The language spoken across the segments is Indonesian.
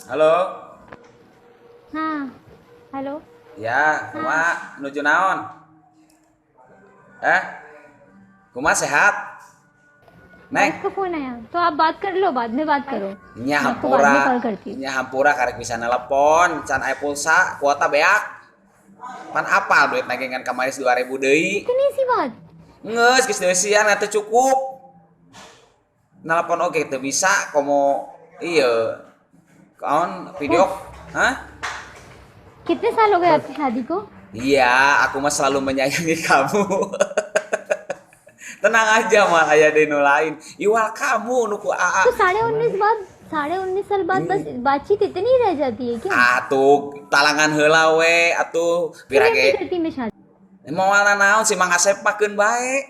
Halo. हाँ, hello. Ya, हाँ, kuma nuju naon? Eh, kuma sehat? Neng, wife का फोन आया तो आप बात कर लो, बाद में बात करो। nya मैं आपको बाद hampura, में कॉल करती हूँ। nya hampura karek bisa nelpon, can aya pulsa, kuota beak. Pan apal duit nagengan kamaris 2000 deui. इतनी सी बात। Ngeus geus deusian atuh cukup. Nelpon oge teu bisa komo ieu. Kaon video, उफ, hah? कितने साल हो गए आपकी शादी को? Iya, aku mah selalu menyayangi kamu. Tenang aja mal aya deui nu lain. Iwal kamu nu ku AA. तो 19 साल बाद बस बातचीत इतनी रह जाती है क्या? Atuh talangan heula we atuh फिर नहीं pirage करती मैं शादी। moalna naon si Mang Asep mah keun bae.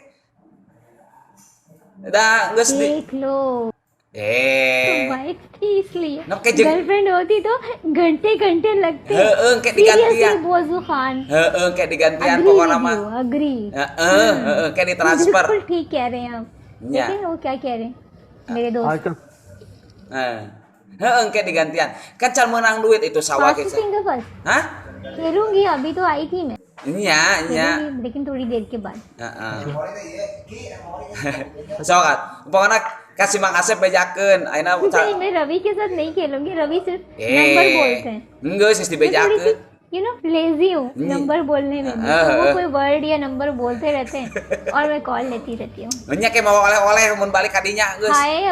Da geus di देख लो, तो eh वाइफ थी इसलिए। no ke jeung गर्लफ्रेंड होती तो घंटे घंटे लगते। heueuh ke seriously digantian. बोझू Khan. Heueuh ke digantian agree pokona with mah. You, agree. Heeh ke ditransfer. बिल्कुल ठीक कह रहे हैं आप। Nya. लेकिन वो क्या कह रहे हैं मेरे दोस्त? Heeh. Heueuh ke digantian. Kan can meunang duit itu sawah fast ke. Singer first Hah? खेलूंगी, अभी तो आई थी मैं। Nya, nya. खेलूंगी लेकिन थोड़ी देर के बाद। Heeh. Sokat, pokoknya kasih Mang Asep bejakeun. Ayeuna नहीं, मैं रवि के साथ नहीं खेलूंगी। रवि सिर्फ नंबर बोलते हैं। enggak sih मैं थोड़ी सी dibejakeun. लेजी हूँ नंबर बोलने में भी। तो वो Heeh. कोई वर्ड या नंबर बोलते रहते हैं और मैं कॉल लेती रहती हूँ। Nya ke mau oleh-oleh mun balik ka dinya geus. हाय